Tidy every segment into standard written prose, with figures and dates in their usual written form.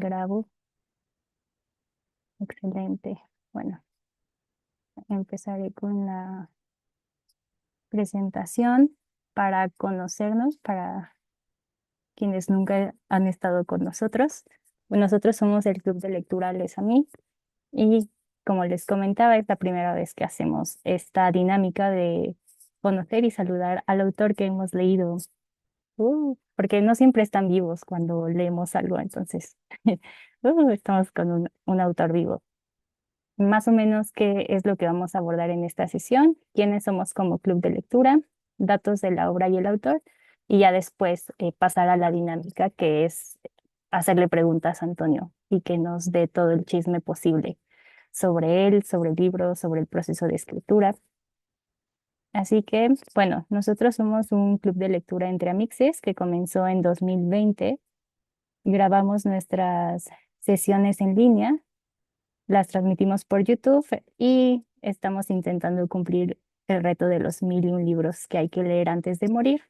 grabo. Excelente. Bueno, empezaré con la presentación para conocernos, para quienes nunca han estado con nosotros. Nosotros somos el Club de Lectura Les Amis y como les comentaba, es la primera vez que hacemos esta dinámica de conocer y saludar al autor que hemos leído. Porque no siempre están vivos cuando leemos algo, entonces estamos con un autor vivo. Más o menos qué es lo que vamos a abordar en esta sesión, quiénes somos como club de lectura, datos de la obra y el autor, y ya después pasar a la dinámica, que es hacerle preguntas a Antonio y que nos dé todo el chisme posible sobre él, sobre el libro, sobre el proceso de escritura. Así que, bueno, nosotros somos un club de lectura entre amixes que comenzó en 2020. Grabamos nuestras sesiones en línea, las transmitimos por YouTube y estamos intentando cumplir el reto de los 1001 libros que hay que leer antes de morir.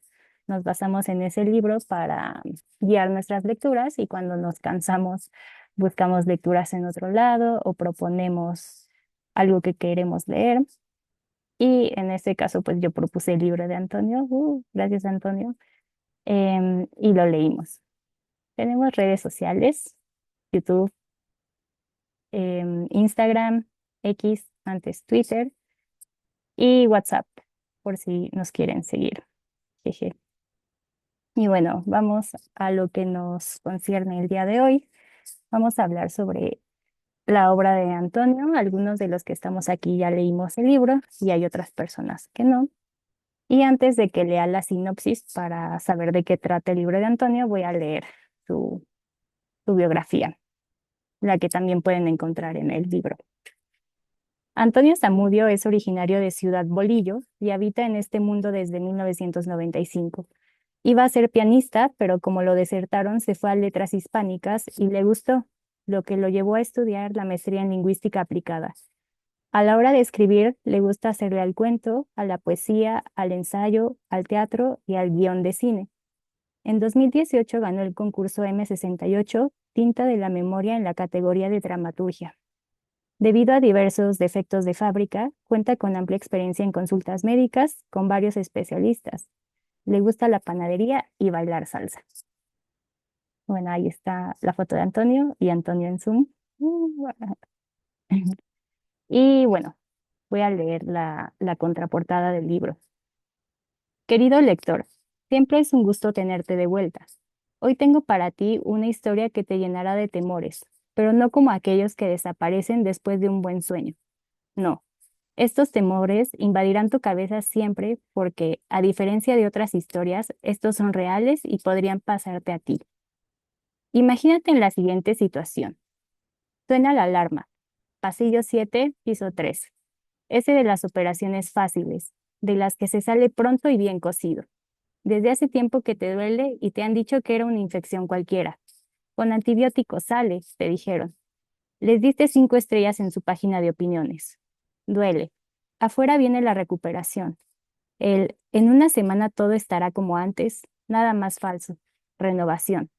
Nos basamos en ese libro para guiar nuestras lecturas y cuando nos cansamos buscamos lecturas en otro lado o proponemos algo que queremos leer. Y en este caso, pues yo propuse el libro de Antonio, gracias Antonio, y lo leímos. Tenemos redes sociales, YouTube, Instagram, X, antes Twitter, y WhatsApp, por si nos quieren seguir. Jeje. Y bueno, vamos a lo que nos concierne el día de hoy. Vamos a hablar sobre la obra de Antonio. Algunos de los que estamos aquí ya leímos el libro y hay otras personas que no. Y antes de que lea la sinopsis para saber de qué trata el libro de Antonio, voy a leer su, su biografía, la que también pueden encontrar en el libro. Antonio Zamudio es originario de Ciudad Bolillo y habita en este mundo desde 1995. Iba a ser pianista, pero como lo desertaron, se fue a letras hispánicas y le gustó, lo que lo llevó a estudiar la maestría en lingüística aplicada. A la hora de escribir, le gusta hacerle al cuento, a la poesía, al ensayo, al teatro y al guión de cine. En 2018 ganó el concurso M68, Tinta de la Memoria en la categoría de dramaturgia. Debido a diversos defectos de fábrica, cuenta con amplia experiencia en consultas médicas con varios especialistas. Le gusta la panadería y bailar salsa. Bueno, ahí está la foto de Antonio y Antonio en Zoom. Y bueno, voy a leer la contraportada del libro. Querido lector, siempre es un gusto tenerte de vuelta. Hoy tengo para ti una historia que te llenará de temores, pero no como aquellos que desaparecen después de un buen sueño. No, estos temores invadirán tu cabeza siempre porque, a diferencia de otras historias, estos son reales y podrían pasarte a ti. Imagínate en la siguiente situación. Suena la alarma. Pasillo 7, piso 3. Ese de las operaciones fáciles, de las que se sale pronto y bien cosido. Desde hace tiempo que te duele y te han dicho que era una infección cualquiera. Con antibióticos sale, te dijeron. Les diste 5 estrellas en su página de opiniones. Duele. Afuera viene la recuperación. En una semana todo estará como antes, nada más falso. Renovación.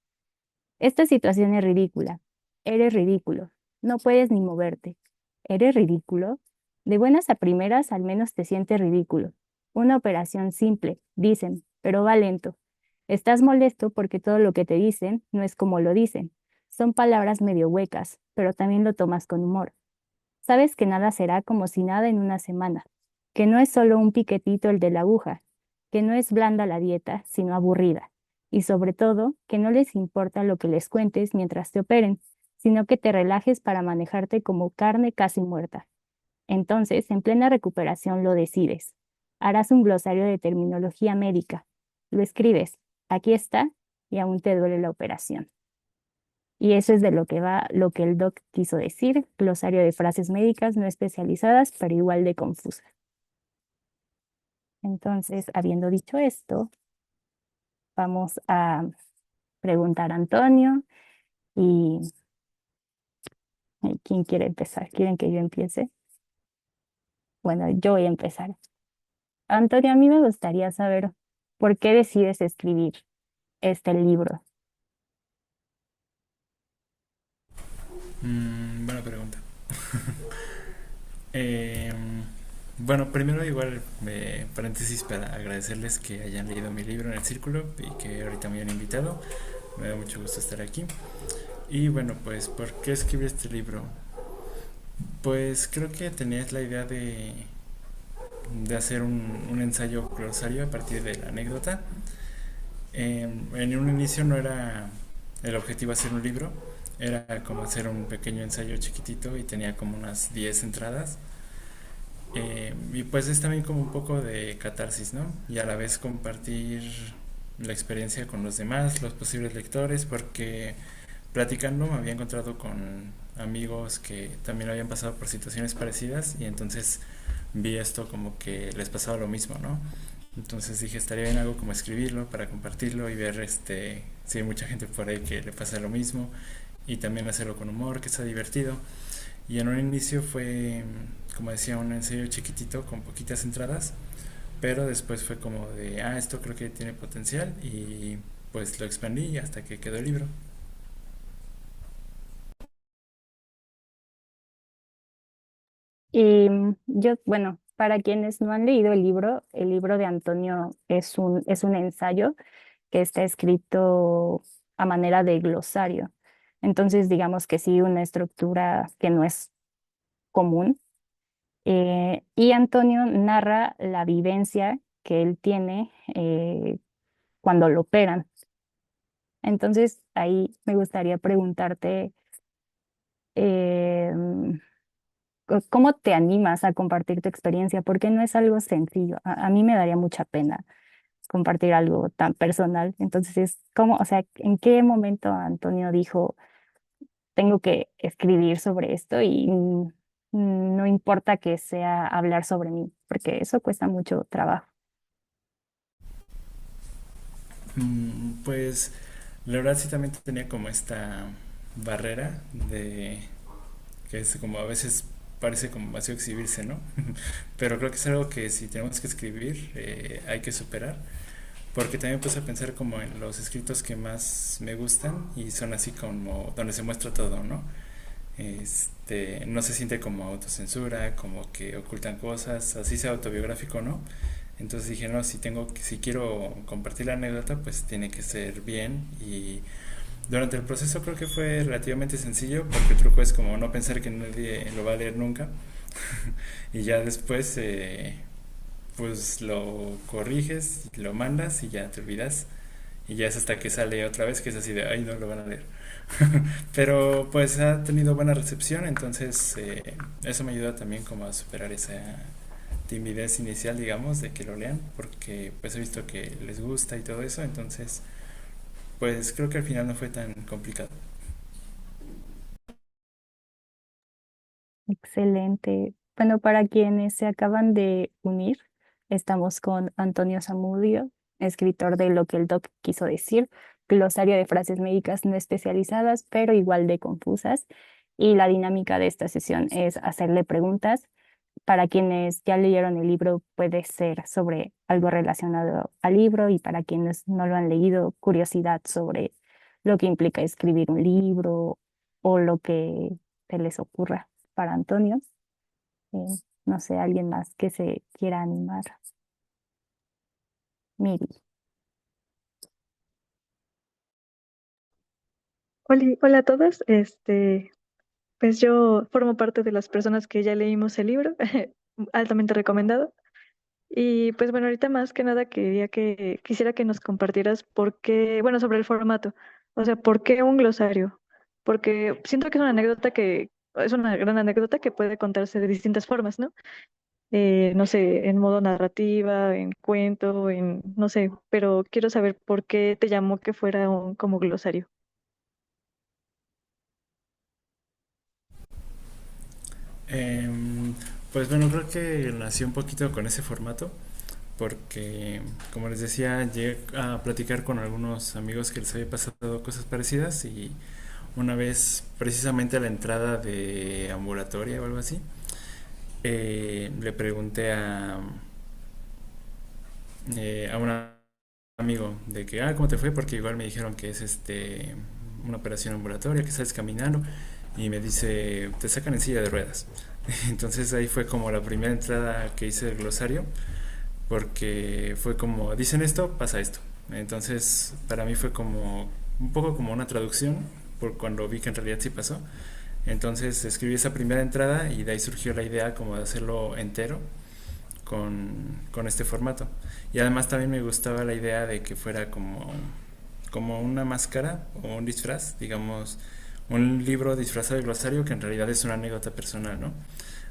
Esta situación es ridícula. Eres ridículo. No puedes ni moverte. ¿Eres ridículo? De buenas a primeras al menos te sientes ridículo. Una operación simple, dicen, pero va lento. Estás molesto porque todo lo que te dicen no es como lo dicen. Son palabras medio huecas, pero también lo tomas con humor. Sabes que nada será como si nada en una semana, que no es solo un piquetito el de la aguja, que no es blanda la dieta, sino aburrida, y sobre todo, que no les importa lo que les cuentes mientras te operen, sino que te relajes para manejarte como carne casi muerta. Entonces, en plena recuperación lo decides. Harás un glosario de terminología médica. Lo escribes. Aquí está, y aún te duele la operación. Y eso es de lo que va lo que el doc quiso decir, glosario de frases médicas no especializadas, pero igual de confusas. Entonces, habiendo dicho esto, vamos a preguntar a Antonio y ¿quién quiere empezar? ¿Quieren que yo empiece? Bueno, yo voy a empezar. Antonio, a mí me gustaría saber por qué decides escribir este libro. Buena pregunta. Eh, bueno, primero igual, paréntesis para agradecerles que hayan leído mi libro en el círculo y que ahorita me hayan invitado. Me da mucho gusto estar aquí. Y bueno, pues, ¿por qué escribí este libro? Pues creo que tenías la idea de hacer un ensayo glosario a partir de la anécdota. En un inicio no era el objetivo hacer un libro, era como hacer un pequeño ensayo chiquitito y tenía como unas 10 entradas. Y pues es también como un poco de catarsis, ¿no? Y a la vez compartir la experiencia con los demás, los posibles lectores, porque platicando me había encontrado con amigos que también habían pasado por situaciones parecidas y entonces vi esto como que les pasaba lo mismo, ¿no? Entonces dije, estaría bien algo como escribirlo para compartirlo y ver si hay mucha gente por ahí que le pasa lo mismo y también hacerlo con humor, que sea divertido. Y en un inicio fue, como decía, un ensayo chiquitito con poquitas entradas, pero después fue como de, esto creo que tiene potencial y pues lo expandí hasta que quedó el libro. Y yo, bueno, para quienes no han leído el libro de Antonio es un ensayo que está escrito a manera de glosario. Entonces, digamos que sí, una estructura que no es común. Y Antonio narra la vivencia que él tiene cuando lo operan. Entonces, ahí me gustaría preguntarte, eh, ¿cómo te animas a compartir tu experiencia? Porque no es algo sencillo. A mí me daría mucha pena compartir algo tan personal. Entonces, ¿cómo, o sea, en qué momento Antonio dijo, tengo que escribir sobre esto y no importa que sea hablar sobre mí, porque eso cuesta mucho trabajo? Pues la verdad sí también tenía como esta barrera de que es como a veces parece como vacío exhibirse, ¿no? Pero creo que es algo que si tenemos que escribir hay que superar. Porque también puse a pensar como en los escritos que más me gustan y son así como donde se muestra todo, ¿no? No se siente como autocensura, como que ocultan cosas, así sea autobiográfico, ¿no? Entonces dije, no, si quiero compartir la anécdota, pues tiene que ser bien. Y durante el proceso creo que fue relativamente sencillo, porque el truco es como no pensar que nadie lo va a leer nunca. Y ya después, pues lo corriges, lo mandas y ya te olvidas. Y ya es hasta que sale otra vez que es así de, ay, no lo van a leer. Pero pues ha tenido buena recepción, entonces eso me ayuda también como a superar esa timidez inicial, digamos, de que lo lean, porque pues he visto que les gusta y todo eso, entonces pues creo que al final no fue tan complicado. Excelente. Bueno, para quienes se acaban de unir, estamos con Antonio Zamudio, escritor de Lo que el doc quiso decir, glosario de frases médicas no especializadas, pero igual de confusas. Y la dinámica de esta sesión es hacerle preguntas. Para quienes ya leyeron el libro, puede ser sobre algo relacionado al libro, y para quienes no lo han leído, curiosidad sobre lo que implica escribir un libro o lo que se les ocurra. Para Antonio, eh, no sé, alguien más que se quiera animar. Miri. Hola, hola a todos. Pues yo formo parte de las personas que ya leímos el libro, altamente recomendado. Y pues bueno, ahorita más que nada quisiera que nos compartieras por qué, bueno, sobre el formato. O sea, ¿por qué un glosario? Porque siento que es una anécdota que es una gran anécdota que puede contarse de distintas formas, ¿no? No sé, en modo narrativa, en cuento, no sé, pero quiero saber por qué te llamó que fuera un como glosario. Em, pues bueno, creo que nació un poquito con ese formato, porque como les decía, llegué a platicar con algunos amigos que les había pasado cosas parecidas y una vez precisamente a la entrada de ambulatoria o algo así, le pregunté a un amigo de que, ¿cómo te fue? Porque igual me dijeron que es una operación ambulatoria, que sales caminando. y me dice, te sacan en silla de ruedas. Entonces ahí fue como la primera entrada que hice del glosario, porque fue como, dicen esto, pasa esto. Entonces para mí fue como un poco como una traducción, por cuando vi que en realidad sí pasó. Entonces escribí esa primera entrada y de ahí surgió la idea como de hacerlo entero con este formato. Y además también me gustaba la idea de que fuera como una máscara o un disfraz, digamos, un libro disfrazado de glosario que en realidad es una anécdota personal, ¿no?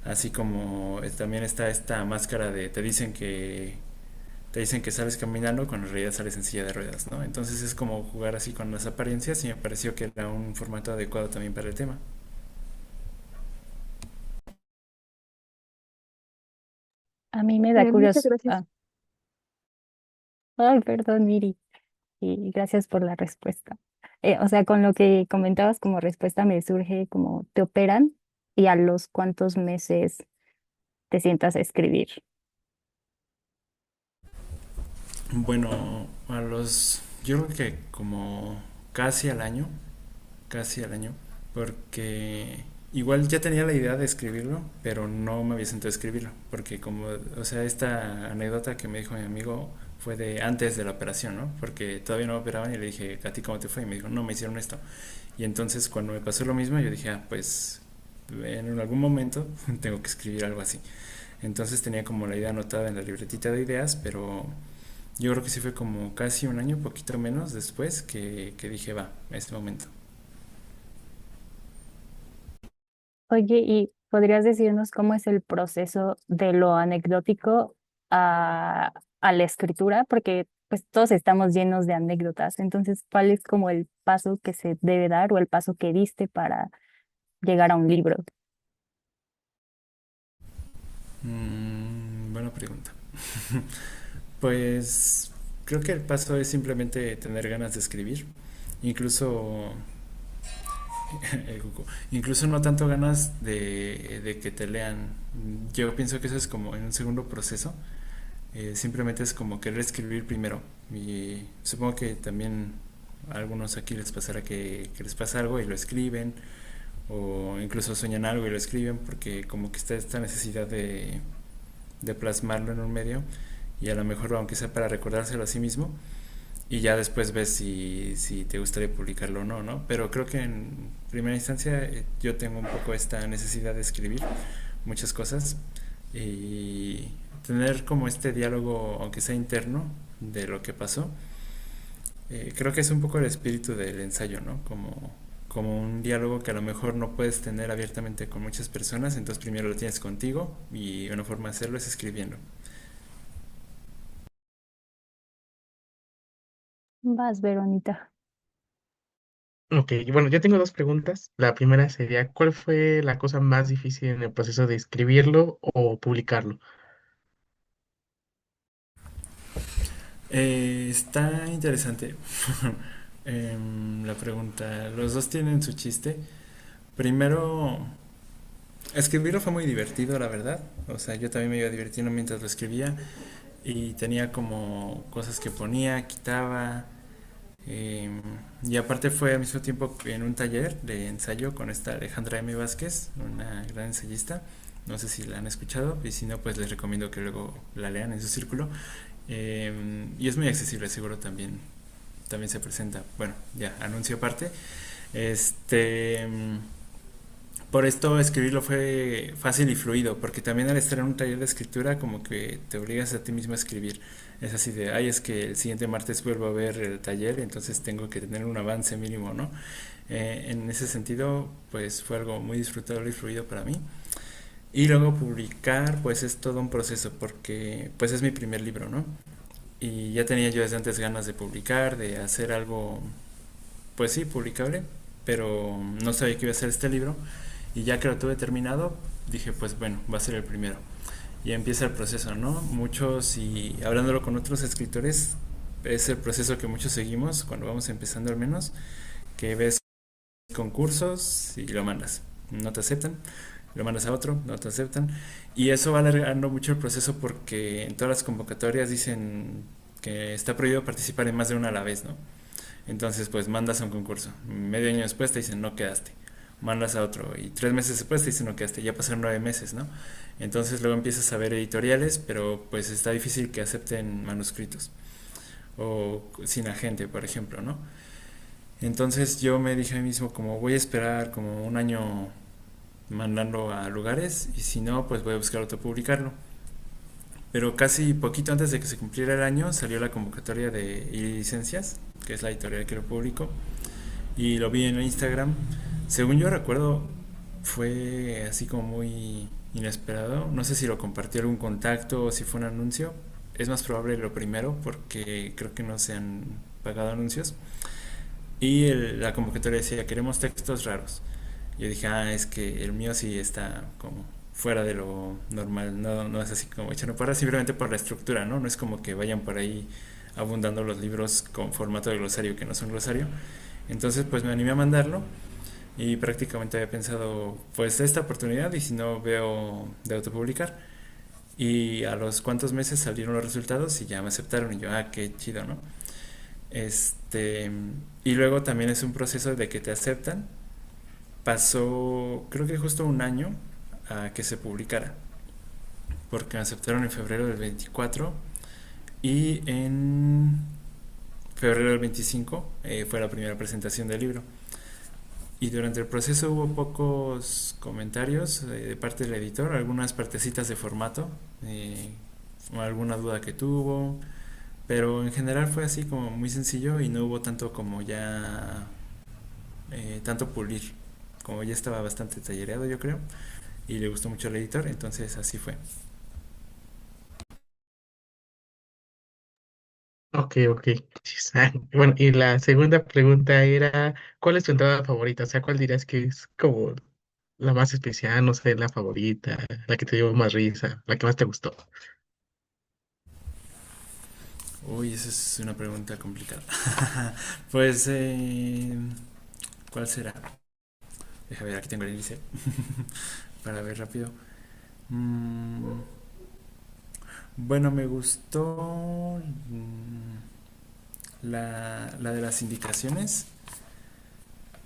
Así como también está esta máscara de te dicen que sales caminando cuando en realidad sales en silla de ruedas, ¿no? Entonces es como jugar así con las apariencias y me pareció que era un formato adecuado también para el tema. A mí me da Muchas curiosidad. gracias. Ay, perdón, Miri, y gracias por la respuesta. O sea, con lo que comentabas como respuesta me surge como te operan y a los cuántos meses te sientas a escribir. Bueno, yo creo que como casi al año, porque igual ya tenía la idea de escribirlo, pero no me había sentado a escribirlo, porque como, o sea, esta anécdota que me dijo mi amigo fue de antes de la operación, ¿no? Porque todavía no me operaban y le dije, ¿a ti cómo te fue? Y me dijo, no, me hicieron esto. Y entonces cuando me pasó lo mismo, yo dije, pues en algún momento tengo que escribir algo así. Entonces tenía como la idea anotada en la libretita de ideas, pero yo creo que sí fue como casi un año, poquito menos después, que dije, va, es momento. Oye, ¿y podrías decirnos cómo es el proceso de lo anecdótico a, a la escritura? Porque pues todos estamos llenos de anécdotas. Entonces, ¿cuál es como el paso que se debe dar o el paso que diste para llegar a un libro? Buena pregunta. Pues creo que el paso es simplemente tener ganas de escribir. Incluso, incluso no tanto ganas de que te lean. Yo pienso que eso es como en un segundo proceso. Simplemente es como querer escribir primero. Y supongo que también a algunos aquí les pasará que les pasa algo y lo escriben. O incluso sueñan algo y lo escriben porque como que está esta necesidad de plasmarlo en un medio y a lo mejor aunque sea para recordárselo a sí mismo y ya después ves si te gustaría publicarlo o no, ¿no? Pero creo que en primera instancia yo tengo un poco esta necesidad de escribir muchas cosas y tener como este diálogo, aunque sea interno, de lo que pasó. Creo que es un poco el espíritu del ensayo, ¿no? Como un diálogo que a lo mejor no puedes tener abiertamente con muchas personas, entonces primero lo tienes contigo y una forma de hacerlo es escribiendo. Vas, Verónica. Ok, bueno, yo tengo dos preguntas. La primera sería, ¿cuál fue la cosa más difícil en el proceso de escribirlo o publicarlo? Está interesante la pregunta. Los dos tienen su chiste. Primero, escribirlo fue muy divertido, la verdad. O sea, yo también me iba divirtiendo mientras lo escribía y tenía como cosas que ponía, quitaba. eh, y aparte fue al mismo tiempo en un taller de ensayo con esta Alejandra M. Vázquez, una gran ensayista. No sé si la han escuchado y si no, pues les recomiendo que luego la lean en su círculo. Y es muy accesible, seguro también se presenta. Bueno, ya, anuncio aparte. Este, por esto escribirlo fue fácil y fluido, porque también al estar en un taller de escritura como que te obligas a ti mismo a escribir. Es así de, ay, es que el siguiente martes vuelvo a ver el taller, entonces tengo que tener un avance mínimo, ¿no? En ese sentido, pues fue algo muy disfrutable y fluido para mí. Y luego publicar, pues es todo un proceso, porque pues es mi primer libro, ¿no? Y ya tenía yo desde antes ganas de publicar, de hacer algo, pues sí, publicable, pero no sabía que iba a ser este libro. Y ya que lo tuve terminado, dije, pues bueno, va a ser el primero. Y empieza el proceso, ¿no? Muchos, y hablándolo con otros escritores, es el proceso que muchos seguimos cuando vamos empezando al menos, que ves concursos y lo mandas. No te aceptan, lo mandas a otro, no te aceptan. Y eso va alargando mucho el proceso porque en todas las convocatorias dicen que está prohibido participar en más de una a la vez, ¿no? Entonces, pues mandas a un concurso. Medio año después te dicen no quedaste. mandas a otro y 3 meses después te dicen no quedaste, ya pasaron 9 meses, ¿no? Entonces luego empiezas a ver editoriales, pero pues está difícil que acepten manuscritos o sin agente, por ejemplo, ¿no? Entonces yo me dije a mí mismo como voy a esperar como un año mandando a lugares y si no, pues voy a buscar autopublicarlo. Pero casi poquito antes de que se cumpliera el año salió la convocatoria de licencias, que es la editorial que lo publicó, y lo vi en Instagram. Según yo recuerdo, fue así como muy inesperado. No sé si lo compartió algún contacto o si fue un anuncio. Es más probable lo primero porque creo que no se han pagado anuncios. Y la convocatoria decía, queremos textos raros. Yo dije, es que el mío sí está como fuera de lo normal, no, no es así como echando para simplemente por la estructura, ¿no? No es como que vayan por ahí abundando los libros con formato de glosario que no son glosario. Entonces pues me animé a mandarlo y prácticamente había pensado pues esta oportunidad y si no veo de autopublicar. Y a los cuantos meses salieron los resultados y ya me aceptaron y yo, qué chido, ¿no? Este, y luego también es un proceso de que te aceptan. Pasó, creo que justo un año a que se publicara, porque me aceptaron en febrero del 24 y en febrero del 25 fue la primera presentación del libro. Y durante el proceso hubo pocos comentarios de parte del editor, algunas partecitas de formato, alguna duda que tuvo, pero en general fue así como muy sencillo y no hubo tanto como ya, tanto pulir, como ya estaba bastante tallereado yo creo, y le gustó mucho al editor, entonces así fue. Ok, ok. Sí, bueno, y la segunda pregunta era, ¿cuál es tu entrada favorita? O sea, ¿cuál dirías que es como la más especial, no sé, la favorita, la que te dio más risa, la que más te gustó? Uy, esa es una pregunta complicada. Pues, ¿cuál será? Deja ver, aquí tengo el índice para ver rápido. Mm, bueno, me gustó la de las indicaciones.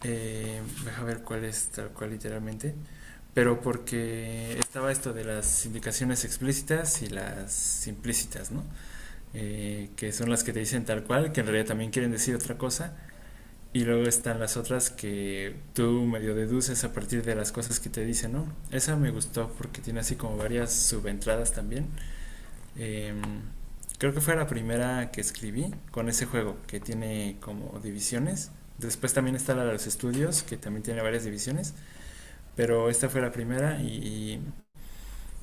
Deja ver cuál es tal cual literalmente. Pero porque estaba esto de las indicaciones explícitas y las implícitas, ¿no? Que son las que te dicen tal cual, que en realidad también quieren decir otra cosa. Y luego están las otras que tú medio deduces a partir de las cosas que te dicen, ¿no? Esa me gustó porque tiene así como varias subentradas también. Eh, Creo que fue la primera que escribí con ese juego que tiene como divisiones. Después también está la de los estudios que también tiene varias divisiones. Pero esta fue la primera y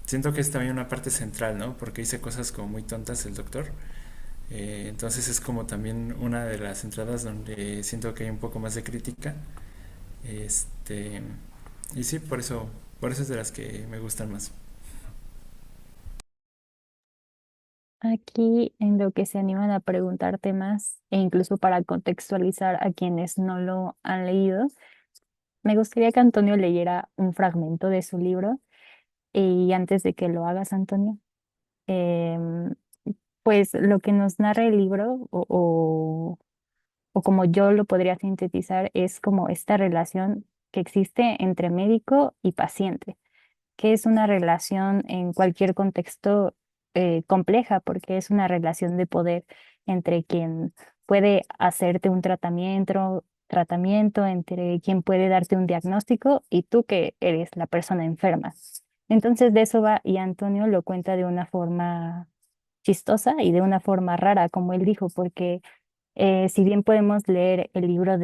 siento que es también una parte central, ¿no? Porque dice cosas como muy tontas el doctor. Entonces es como también una de las entradas donde siento que hay un poco más de crítica. Este, y sí, por eso es de las que me gustan más. Aquí en lo que se animan a preguntar temas e incluso para contextualizar a quienes no lo han leído, me gustaría que Antonio leyera un fragmento de su libro y antes de que lo hagas, Antonio, em, pues lo que nos narra el libro o como yo lo podría sintetizar es como esta relación que existe entre médico y paciente, que es una relación en cualquier contexto compleja, porque es una relación de poder entre quien puede hacerte un tratamiento, entre quien puede darte un diagnóstico y tú que eres la persona enferma. Entonces de eso va y Antonio lo cuenta de una forma chistosa y de una forma rara, como él dijo, porque si bien podemos leer el libro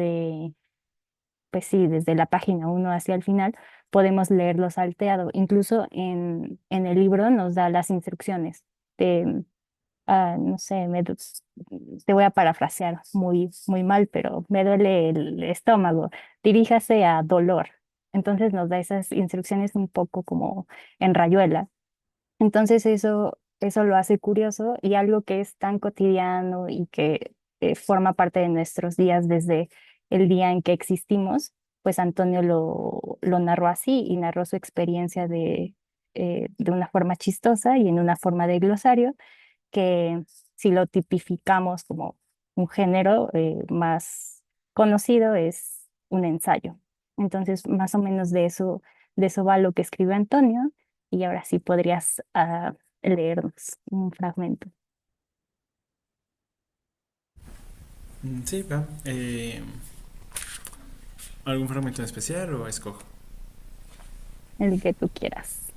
pues sí, desde la página 1 hacia el final, podemos leerlo salteado. Incluso en el libro nos da las instrucciones de, no sé, te voy a parafrasear muy mal, pero me duele el estómago, diríjase a dolor. Entonces nos da esas instrucciones un poco como en rayuela. Entonces eso lo hace curioso y algo que es tan cotidiano y que forma parte de nuestros días desde el día en que existimos, pues Antonio lo narró así y narró su experiencia de una forma chistosa y en una forma de glosario que si lo tipificamos como un género más conocido es un ensayo. Entonces, más o menos de eso va lo que escribe Antonio, y ahora sí podrías leernos un fragmento, Sí, va. ¿Algún fragmento en especial o escojo? el que tú quieras.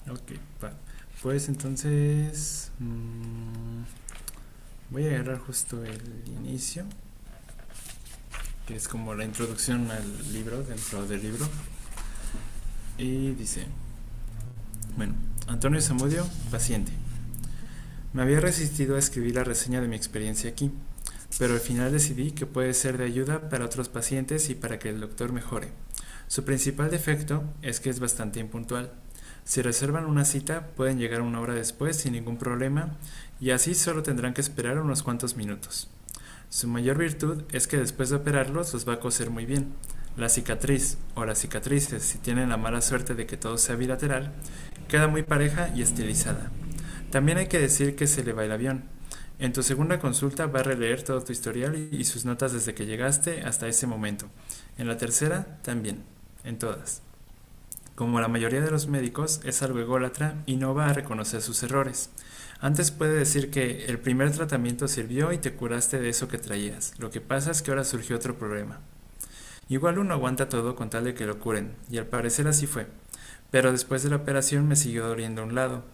Ok, va. Pues entonces voy a agarrar justo el inicio, que es como la introducción al libro, dentro del libro. Y dice, bueno, Antonio Zamudio, paciente. Me había resistido a escribir la reseña de mi experiencia aquí, pero al final decidí que puede ser de ayuda para otros pacientes y para que el doctor mejore. Su principal defecto es que es bastante impuntual. Si reservan una cita, pueden llegar una hora después sin ningún problema y así solo tendrán que esperar unos cuantos minutos. Su mayor virtud es que después de operarlos los va a coser muy bien. La cicatriz o las cicatrices, si tienen la mala suerte de que todo sea bilateral, queda muy pareja y estilizada. También hay que decir que se le va el avión. En tu segunda consulta va a releer todo tu historial y sus notas desde que llegaste hasta ese momento. En la tercera, también. En todas. Como la mayoría de los médicos, es algo ególatra y no va a reconocer sus errores. Antes puede decir que el primer tratamiento sirvió y te curaste de eso que traías. Lo que pasa es que ahora surgió otro problema. Igual uno aguanta todo con tal de que lo curen, y al parecer así fue. Pero después de la operación me siguió doliendo un lado.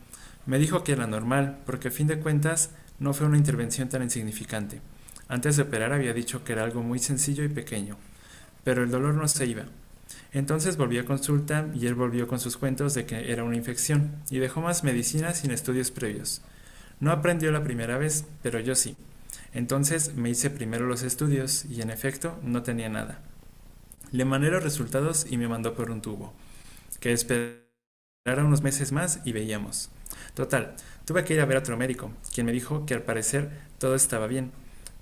Me dijo que era normal, porque a fin de cuentas no fue una intervención tan insignificante. Antes de operar había dicho que era algo muy sencillo y pequeño, pero el dolor no se iba. Entonces volví a consulta y él volvió con sus cuentos de que era una infección y dejó más medicina sin estudios previos. No aprendió la primera vez, pero yo sí. Entonces me hice primero los estudios y en efecto no tenía nada. Le mandé los resultados y me mandó por un tubo, que esperara unos meses más y veíamos. Total, tuve que ir a ver a otro médico, quien me dijo que al parecer todo estaba bien,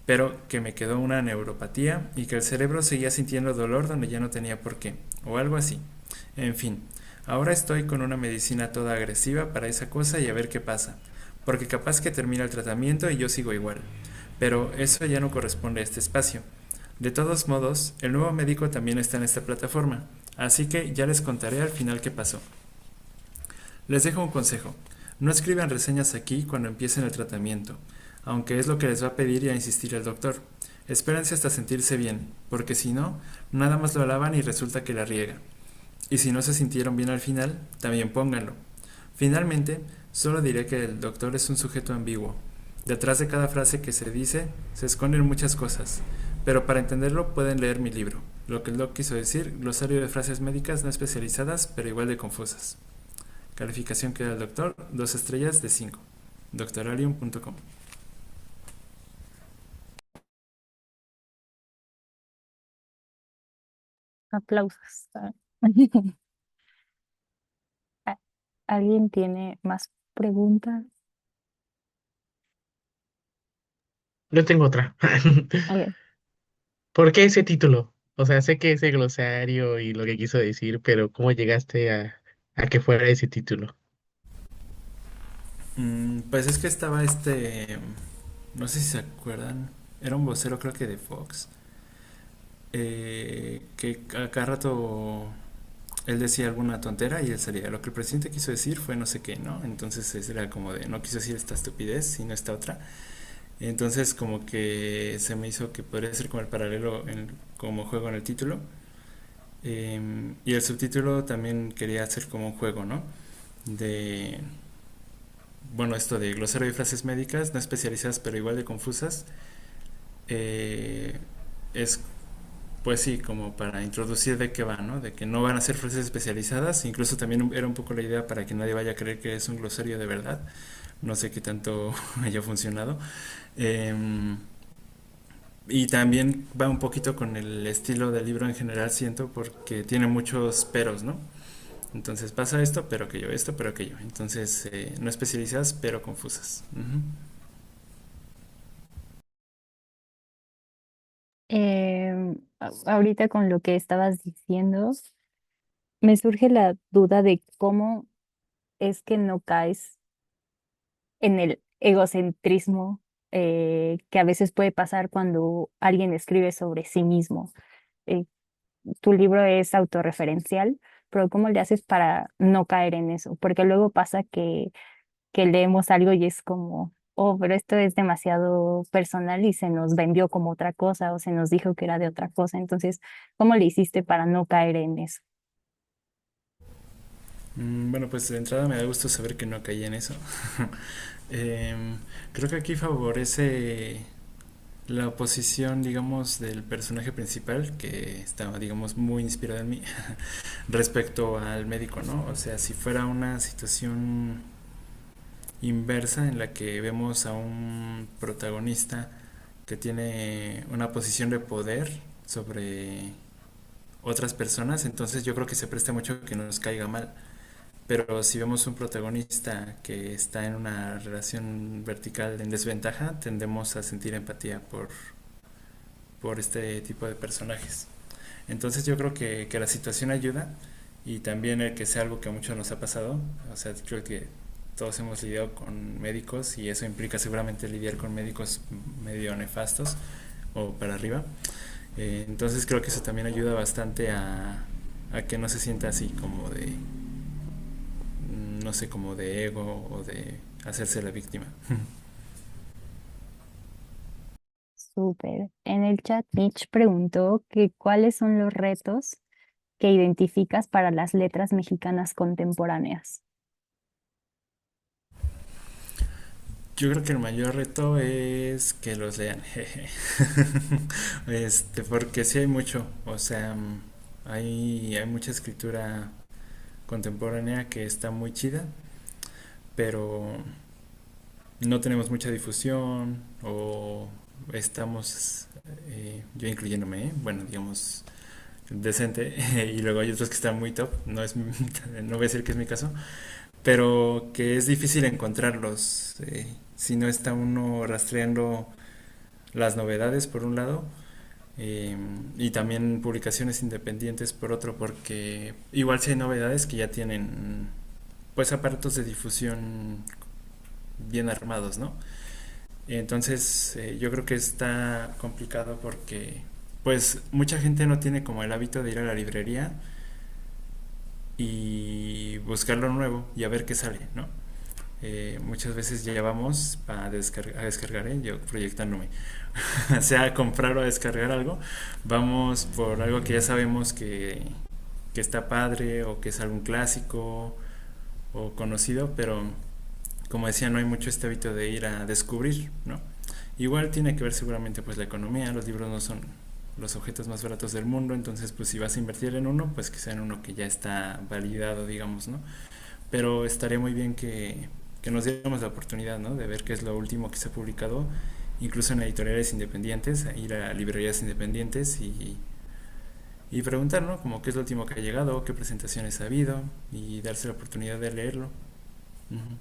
pero que me quedó una neuropatía y que el cerebro seguía sintiendo dolor donde ya no tenía por qué, o algo así. En fin, ahora estoy con una medicina toda agresiva para esa cosa y a ver qué pasa, porque capaz que termina el tratamiento y yo sigo igual. Pero eso ya no corresponde a este espacio. De todos modos, el nuevo médico también está en esta plataforma, así que ya les contaré al final qué pasó. Les dejo un consejo. No escriban reseñas aquí cuando empiecen el tratamiento, aunque es lo que les va a pedir y a insistir el doctor. Espérense hasta sentirse bien, porque si no, nada más lo alaban y resulta que la riega. Y si no se sintieron bien al final, también pónganlo. Finalmente, solo diré que el doctor es un sujeto ambiguo. Detrás de cada frase que se dice, se esconden muchas cosas, pero para entenderlo pueden leer mi libro, lo que el doc quiso decir, glosario de frases médicas no especializadas, pero igual de confusas. Calificación que da el doctor, 2 estrellas de 5. Doctorarium.com. Aplausos. ¿Alguien tiene más preguntas? Yo tengo otra. Ok. ¿Por qué ese título? O sea, sé que ese glosario y lo que quiso decir, pero ¿cómo llegaste a que fuera ese título? Pues es que estaba no sé si se acuerdan, era un vocero creo que de Fox, que a cada rato él decía alguna tontera y él salía, lo que el presidente quiso decir fue no sé qué, ¿no? Entonces era como de, no quiso decir esta estupidez, sino esta otra. Entonces como que se me hizo que podría ser como el paralelo como juego en el título. Y el subtítulo también quería hacer como un juego, ¿no? De, bueno, esto de glosario de frases médicas, no especializadas pero igual de confusas. eh, es pues sí, como para introducir de qué va, ¿no? De que no van a ser frases especializadas, incluso también era un poco la idea para que nadie vaya a creer que es un glosario de verdad, no sé qué tanto haya funcionado. Em, y también va un poquito con el estilo del libro en general, siento, porque tiene muchos peros, ¿no? Entonces pasa esto, pero aquello. Entonces, no especializadas, pero confusas. Ujú. Ahorita con lo que estabas diciendo, me surge la duda de cómo es que no caes en el egocentrismo que a veces puede pasar cuando alguien escribe sobre sí mismo. Eh, tu libro es autorreferencial, pero ¿cómo le haces para no caer en eso? Porque luego pasa que leemos algo y es como, oh, pero esto es demasiado personal y se nos vendió como otra cosa o se nos dijo que era de otra cosa. Entonces, ¿cómo le hiciste para no caer en eso? Bueno, pues de entrada me da gusto saber que no caí en eso. Em, Creo que aquí favorece la oposición, digamos, del personaje principal, que estaba, digamos, muy inspirado en mí, respecto al médico, ¿no? O sea, si fuera una situación inversa en la que vemos a un protagonista que tiene una posición de poder sobre otras personas, entonces yo creo que se presta mucho que nos caiga mal. Pero si vemos un protagonista que está en una relación vertical en desventaja, tendemos a sentir empatía por este tipo de personajes. Entonces yo creo que la situación ayuda y también el que sea algo que a muchos nos ha pasado. O sea, creo que todos hemos lidiado con médicos y eso implica seguramente lidiar con médicos medio nefastos o para arriba. Entonces creo que eso también ayuda bastante a que no se sienta así como de, no sé, como de ego o de hacerse la víctima. Súper. En el chat, Mitch preguntó que cuáles son los retos que identificas para las letras mexicanas contemporáneas. Yo creo que el mayor reto es que los lean, porque sí hay mucho, o sea, hay mucha escritura contemporánea que está muy chida, pero no tenemos mucha difusión o estamos, yo incluyéndome, bueno, digamos, decente, y luego hay otros que están muy top, no voy a decir que es mi caso, pero que es difícil encontrarlos si no está uno rastreando las novedades por un lado eh, y también publicaciones independientes por otro, porque igual si hay novedades que ya tienen pues aparatos de difusión bien armados, ¿no? Entonces yo creo que está complicado porque pues mucha gente no tiene como el hábito de ir a la librería y buscar lo nuevo y a ver qué sale, ¿no? Muchas veces ya vamos a descargar, yo proyectándome, sea a comprar o a descargar algo, vamos por algo que ya sabemos que está padre o que es algún clásico o conocido, pero como decía, no hay mucho este hábito de ir a descubrir, ¿no? Igual tiene que ver seguramente pues la economía, los libros no son los objetos más baratos del mundo, entonces pues si vas a invertir en uno, pues que sea en uno que ya está validado, digamos, ¿no? Pero estaría muy bien que nos diéramos la oportunidad, ¿no? De ver qué es lo último que se ha publicado, incluso en editoriales independientes, ir a librerías independientes y preguntar, ¿no? Como qué es lo último que ha llegado, qué presentaciones ha habido y darse la oportunidad de leerlo. Ujú.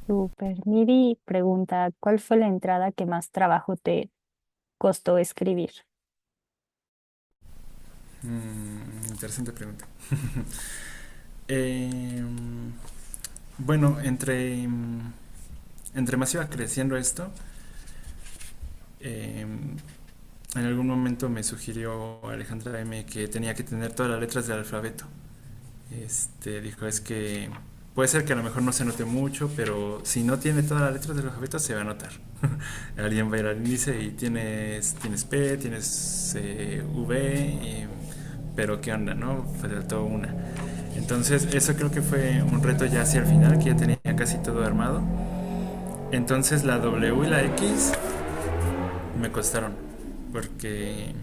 Súper. Miri pregunta, ¿cuál fue la entrada que más trabajo te costó escribir? Interesante pregunta. Eh, bueno, entre más iba creciendo esto, eh, en algún momento me sugirió Alejandra M que tenía que tener todas las letras del alfabeto. Dijo, es que puede ser que a lo mejor no se note mucho, pero si no tiene todas las letras del alfabeto se va a notar. Alguien va a ir al índice y tienes P, tienes V, pero ¿qué onda, no? Faltó una. Entonces eso creo que fue un reto ya hacia el final, que ya tenía casi todo armado. Entonces la W y la X me costaron, porque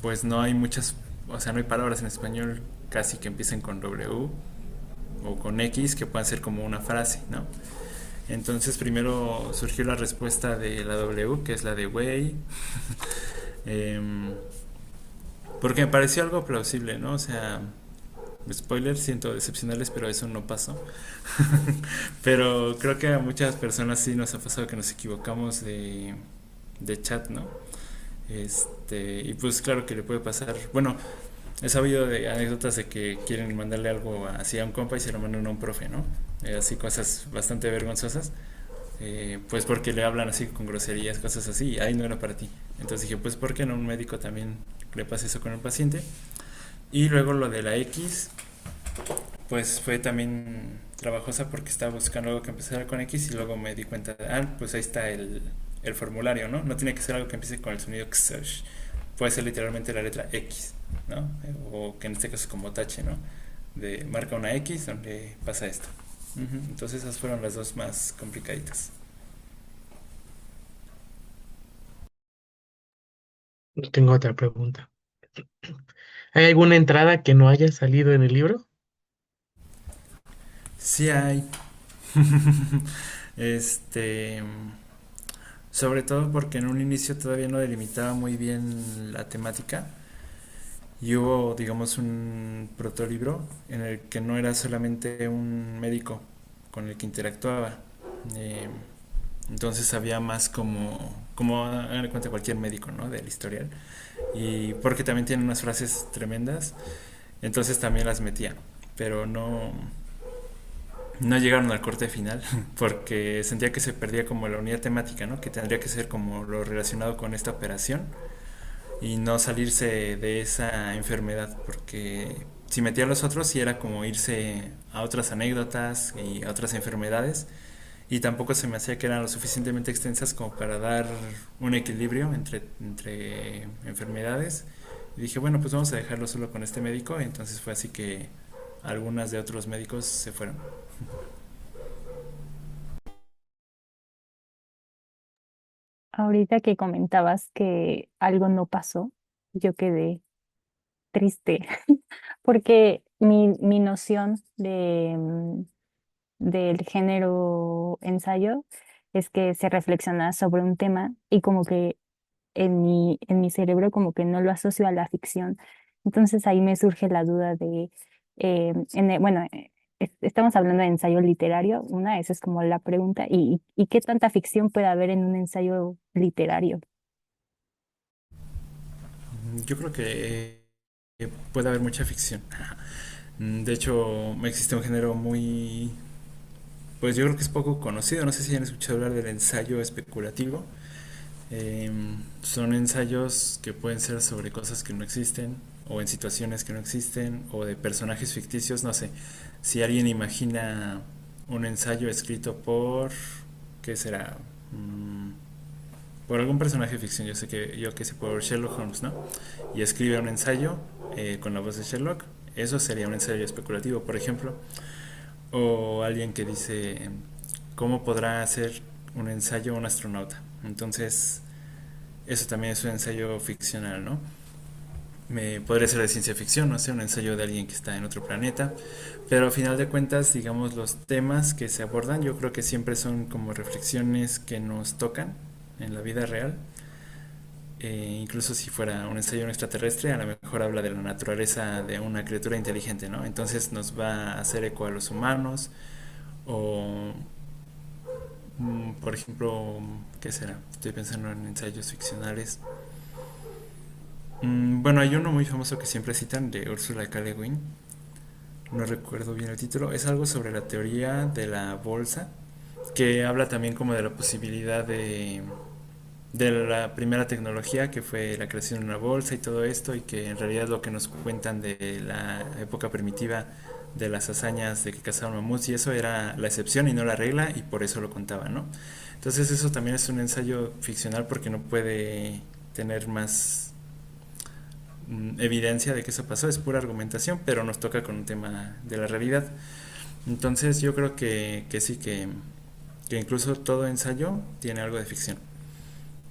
pues no hay muchas, o sea, no hay palabras en español casi que empiecen con W o con X que puedan ser como una frase, ¿no? Entonces primero surgió la respuesta de la W, que es la de güey, em, porque me pareció algo plausible, ¿no? O sea, spoiler, siento decepcionarles, pero eso no pasó. Pero creo que a muchas personas sí nos ha pasado que nos equivocamos de chat, ¿no? Y pues claro que le puede pasar. Bueno, he sabido de anécdotas de que quieren mandarle algo así a un compa y se lo mandan a un profe, ¿no? Así cosas bastante vergonzosas. pues porque le hablan así con groserías, cosas así, y ahí no era para ti. Entonces dije, pues ¿por qué no un médico también le pasa eso con el paciente? Y luego lo de la X, pues fue también trabajosa porque estaba buscando algo que empezara con X y luego me di cuenta de, pues ahí está el formulario, ¿no? No tiene que ser algo que empiece con el sonido X, puede ser literalmente la letra X, ¿no? O que en este caso es como tache, ¿no? De marca una X donde pasa esto. Entonces esas fueron las dos más complicaditas. Yo tengo otra pregunta. ¿Hay alguna entrada que no haya salido en el libro? Sí hay. este, Sobre todo porque en un inicio todavía no delimitaba muy bien la temática y hubo, digamos, un protolibro en el que no era solamente un médico con el que interactuaba. Eh, entonces había más como hagan de cuenta cualquier médico, ¿no? Del historial. Y porque también tiene unas frases tremendas, entonces también las metía. Pero no llegaron al corte final porque sentía que se perdía como la unidad temática, ¿no? Que tendría que ser como lo relacionado con esta operación y no salirse de esa enfermedad, porque si metía a los otros sí era como irse a otras anécdotas y a otras enfermedades y tampoco se me hacía que eran lo suficientemente extensas como para dar un equilibrio entre enfermedades. Y dije, bueno, pues vamos a dejarlo solo con este médico, y entonces fue así que algunas de otros médicos se fueron. Ahorita que comentabas que algo no pasó, yo quedé triste porque mi noción del género ensayo es que se reflexiona sobre un tema y como que en mi cerebro como que no lo asocio a la ficción. Entonces ahí me surge la duda de, bueno, estamos hablando de ensayo literario, esa es como la pregunta, y qué tanta ficción puede haber en un ensayo literario. Yo creo que puede haber mucha ficción. De hecho, existe un género muy, pues yo creo que es poco conocido. No sé si han escuchado hablar del ensayo especulativo. Son ensayos que pueden ser sobre cosas que no existen, o en situaciones que no existen, o de personajes ficticios. No sé, si alguien imagina un ensayo escrito por, ¿qué será? Por algún personaje de ficción, yo que sé, por Sherlock Holmes, ¿no? Y escribe un ensayo con la voz de Sherlock, eso sería un ensayo especulativo, por ejemplo. O alguien que dice, ¿cómo podrá hacer un ensayo un astronauta? Entonces, eso también es un ensayo ficcional, ¿no? Podría ser de ciencia ficción, no sé, un ensayo de alguien que está en otro planeta, pero al final de cuentas, digamos, los temas que se abordan, yo creo que siempre son como reflexiones que nos tocan en la vida real. Incluso si fuera un ensayo extraterrestre, a lo mejor habla de la naturaleza de una criatura inteligente, ¿no? Entonces nos va a hacer eco a los humanos, o por ejemplo, ¿qué será? Estoy pensando en ensayos ficcionales. Bueno, hay uno muy famoso que siempre citan de Ursula K. Le Guin, no recuerdo bien el título, es algo sobre la teoría de la bolsa, que habla también como de la posibilidad de la primera tecnología que fue la creación de una bolsa y todo esto, y que en realidad lo que nos cuentan de la época primitiva de las hazañas de que cazaban mamuts y eso era la excepción y no la regla, y por eso lo contaban, ¿no? Entonces eso también es un ensayo ficcional porque no puede tener más evidencia de que eso pasó, es pura argumentación, pero nos toca con un tema de la realidad. Entonces yo creo que sí, que incluso todo ensayo tiene algo de ficción,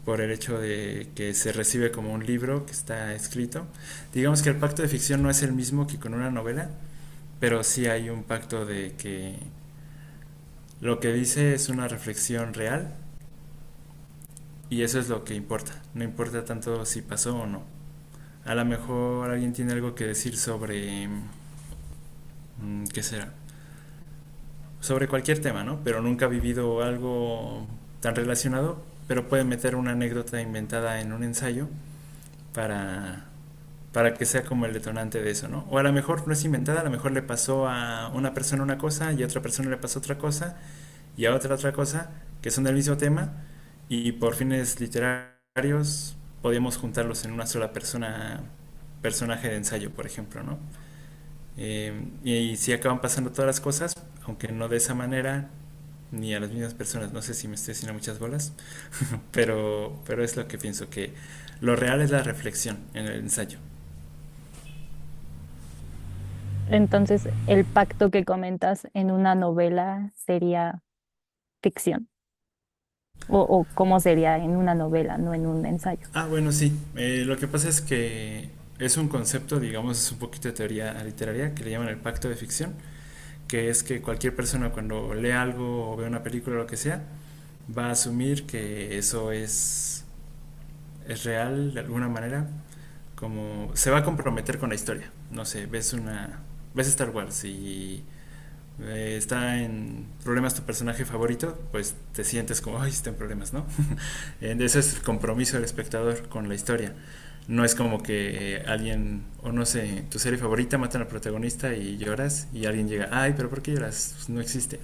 por el hecho de que se recibe como un libro que está escrito. Digamos que el pacto de ficción no es el mismo que con una novela, pero sí hay un pacto de que lo que dice es una reflexión real, y eso es lo que importa. No importa tanto si pasó o no. A lo mejor alguien tiene algo que decir sobre, ¿qué será? Sobre cualquier tema, ¿no? Pero nunca ha vivido algo tan relacionado, pero puede meter una anécdota inventada en un ensayo para, para que sea como el detonante de eso, ¿no? O a lo mejor no es inventada, a lo mejor le pasó a una persona una cosa y a otra persona le pasó otra cosa y a otra cosa, que son del mismo tema y por fines literarios podíamos juntarlos en una sola persona, personaje de ensayo, por ejemplo, ¿no? Y si acaban pasando todas las cosas, aunque no de esa manera, ni a las mismas personas, no sé si me estoy haciendo muchas bolas, pero es lo que pienso, que lo real es la reflexión en el ensayo. Entonces, el pacto que comentas en una novela sería ficción. O cómo sería en una novela, no en un ensayo. Ah, bueno, sí. Lo que pasa es que es un concepto, digamos, es un poquito de teoría literaria que le llaman el pacto de ficción, que es que cualquier persona cuando lee algo o ve una película o lo que sea, va a asumir que eso es real de alguna manera, como se va a comprometer con la historia. No sé, ves Star Wars y está en problemas tu personaje favorito, pues te sientes como, ay, está en problemas, ¿no? Ese es el compromiso del espectador con la historia. No es como que alguien, o no sé, tu serie favorita matan al protagonista y lloras y alguien llega, ay, pero ¿por qué lloras? Pues no existe.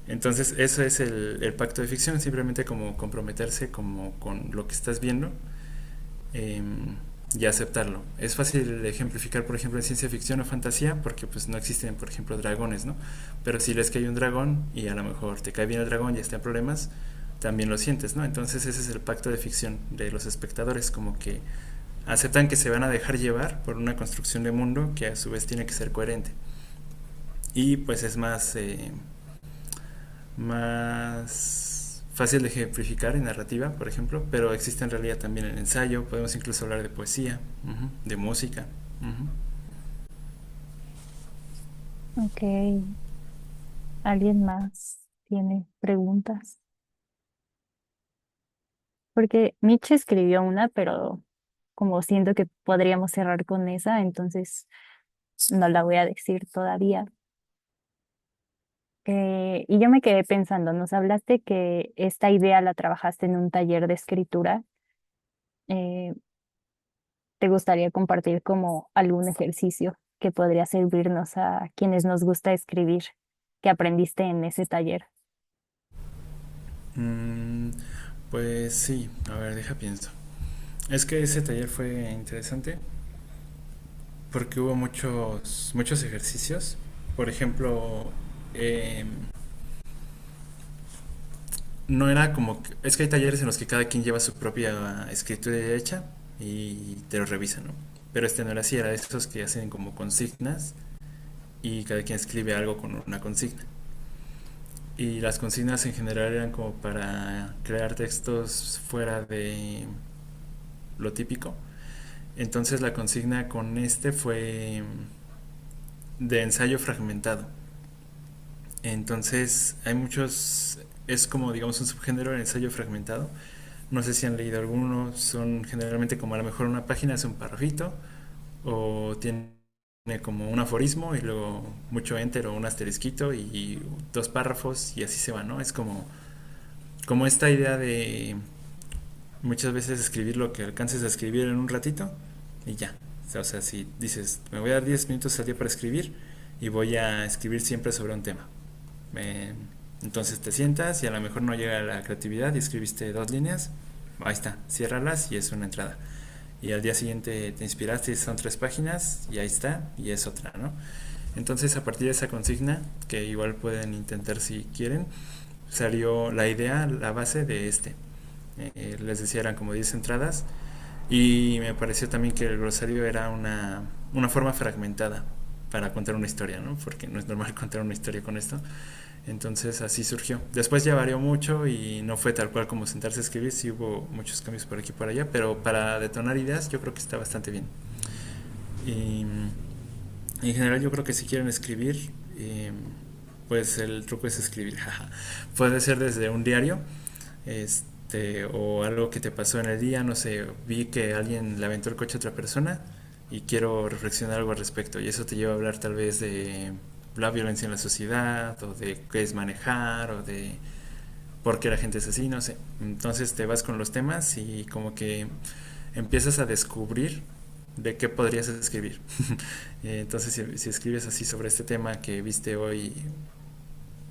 Entonces eso es el pacto de ficción, simplemente como comprometerse como con lo que estás viendo, eh, y aceptarlo. Es fácil de ejemplificar, por ejemplo, en ciencia ficción o fantasía, porque pues no existen, por ejemplo, dragones, ¿no? Pero si lees que hay un dragón y a lo mejor te cae bien el dragón y está en problemas, también lo sientes, ¿no? Entonces ese es el pacto de ficción de los espectadores, como que aceptan que se van a dejar llevar por una construcción de mundo que a su vez tiene que ser coherente. Y pues es más fácil de ejemplificar en narrativa, por ejemplo, pero existe en realidad también en ensayo, podemos incluso hablar de poesía, de música. Ujú. Ok, ¿alguien más tiene preguntas? Porque Mitch escribió una, pero como siento que podríamos cerrar con esa, entonces no la voy a decir todavía. Y yo me quedé pensando, nos hablaste que esta idea la trabajaste en un taller de escritura. Eh, ¿Te gustaría compartir como algún ejercicio que podría servirnos a quienes nos gusta escribir, que aprendiste en ese taller? Mm, pues sí, a ver, deja pienso. Es que ese taller fue interesante porque hubo muchos ejercicios. Por ejemplo, eh, no era es que hay talleres en los que cada quien lleva su propia escritura hecha y te lo revisan, ¿no? Pero este no era así, era de esos que hacen como consignas y cada quien escribe algo con una consigna. Y las consignas en general eran como para crear textos fuera de lo típico. Entonces la consigna con este fue de ensayo fragmentado. Entonces hay muchos, es como digamos un subgénero del ensayo fragmentado. No sé si han leído algunos, son generalmente como a lo mejor una página es un parrafito o tiene como un aforismo y luego mucho enter o un asterisquito y dos párrafos y así se va, ¿no? Es como esta idea de muchas veces escribir lo que alcances a escribir en un ratito y ya. O sea, si dices, me voy a dar 10 minutos al día para escribir y voy a escribir siempre sobre un tema. Eh, entonces te sientas y a lo mejor no llega la creatividad y escribiste 2 líneas, ahí está, ciérralas y es una entrada. Y al día siguiente te inspiraste y son 3 páginas y ahí está y es otra, ¿no? Entonces a partir de esa consigna, que igual pueden intentar si quieren, salió la idea, la base de este. Les decía, eran como 10 entradas y me pareció también que el glosario era una forma fragmentada para contar una historia, ¿no? Porque no es normal contar una historia con esto. Entonces así surgió. Después ya varió mucho y no fue tal cual como sentarse a escribir, sí hubo muchos cambios por aquí y por allá, pero para detonar ideas yo creo que está bastante bien. Y en general yo creo que si quieren escribir, pues el truco es escribir. Puede ser desde un diario, o algo que te pasó en el día, no sé, vi que alguien le aventó el coche a otra persona y quiero reflexionar algo al respecto y eso te lleva a hablar tal vez de la violencia en la sociedad o de qué es manejar o de por qué la gente es así, no sé. Entonces te vas con los temas y como que empiezas a descubrir de qué podrías escribir. Entonces si escribes así sobre este tema que viste hoy,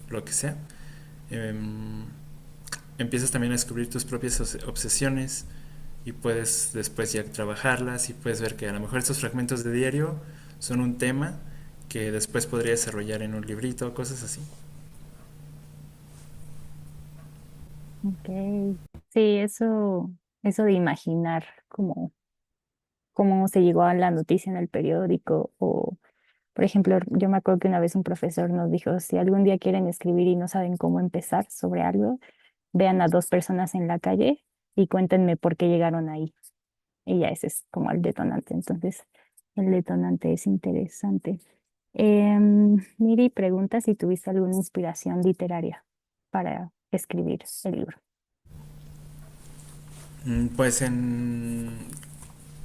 lo que sea, empiezas también a descubrir tus propias obsesiones y puedes después ya trabajarlas y puedes ver que a lo mejor estos fragmentos de diario son un tema que después podría desarrollar en un librito, cosas así. Ok. Sí, eso de imaginar cómo se llegó a la noticia en el periódico o, por ejemplo, yo me acuerdo que una vez un profesor nos dijo, si algún día quieren escribir y no saben cómo empezar sobre algo, vean a dos personas en la calle y cuéntenme por qué llegaron ahí. Y ya ese es como el detonante. Entonces, el detonante es interesante. Miri pregunta si tuviste alguna inspiración literaria para escribir el libro. Pues en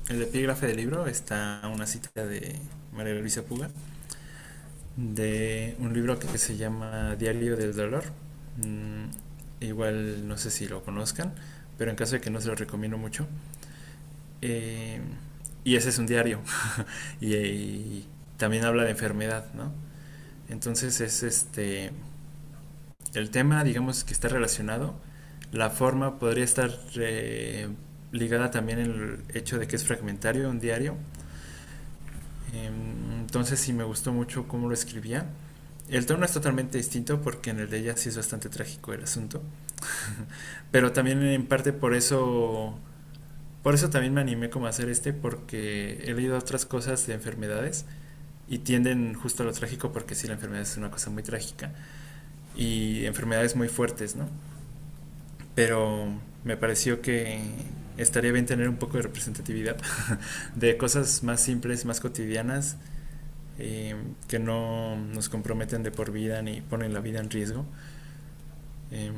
el epígrafe del libro está una cita de María Luisa Puga de un libro que se llama Diario del Dolor. Igual no sé si lo conozcan, pero en caso de que no, se lo recomiendo mucho. Eh, y ese es un diario y también habla de enfermedad, ¿no? Entonces es el tema, digamos que está relacionado. La forma podría estar ligada también en el hecho de que es fragmentario, un diario. Entonces sí me gustó mucho cómo lo escribía. El tono es totalmente distinto porque en el de ella sí es bastante trágico el asunto. Pero también en parte por eso también me animé como a hacer porque he leído otras cosas de enfermedades y tienden justo a lo trágico porque sí, la enfermedad es una cosa muy trágica y enfermedades muy fuertes, ¿no? Pero me pareció que estaría bien tener un poco de representatividad de cosas más simples, más cotidianas, que no nos comprometen de por vida ni ponen la vida en riesgo,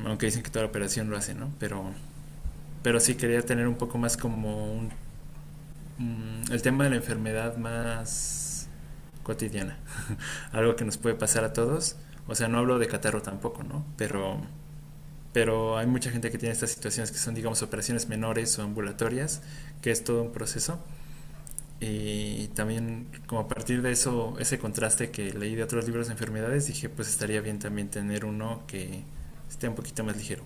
aunque dicen que toda la operación lo hace, ¿no? Pero sí quería tener un poco más como el tema de la enfermedad más cotidiana, algo que nos puede pasar a todos. O sea, no hablo de catarro tampoco, ¿no? Pero hay mucha gente que tiene estas situaciones que son, digamos, operaciones menores o ambulatorias, que es todo un proceso. Y también, como a partir de eso, ese contraste que leí de otros libros de enfermedades, dije, pues estaría bien también tener uno que esté un poquito más ligero.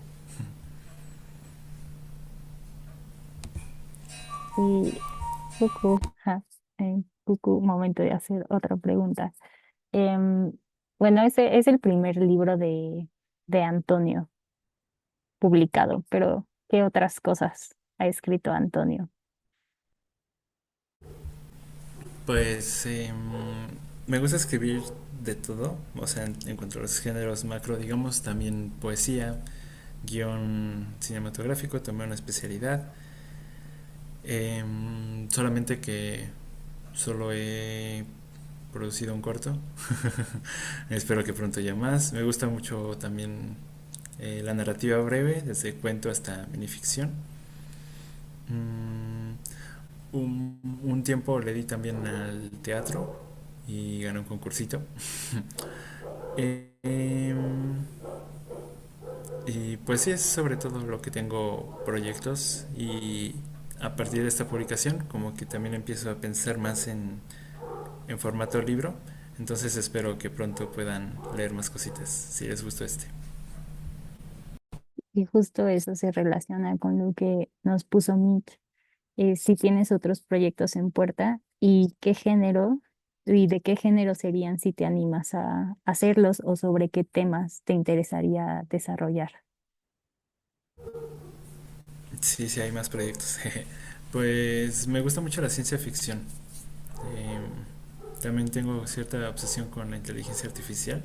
Y Cucu, Cucu, momento de hacer otra pregunta. Em, bueno, ese es el primer libro de Antonio publicado, pero ¿qué otras cosas ha escrito Antonio? Pues me gusta escribir de todo, o sea, en cuanto a los géneros macro, digamos, también poesía, guión cinematográfico, tomé una especialidad. Solamente que solo he producido un corto. Espero que pronto ya más. Me gusta mucho también la narrativa breve, desde cuento hasta minificción. Mm, un tiempo le di también al teatro y gané un concursito. Em, y pues sí, es sobre todo lo que tengo proyectos y a partir de esta publicación como que también empiezo a pensar más en formato libro. Entonces espero que pronto puedan leer más cositas si les gustó este. Y justo eso se relaciona con lo que nos puso Mitch. Si tienes otros proyectos en puerta y qué género y de qué género serían si te animas a hacerlos o sobre qué temas te interesaría desarrollar. Sí, sí, hay más proyectos. Pues me gusta mucho la ciencia ficción. También tengo cierta obsesión con la inteligencia artificial.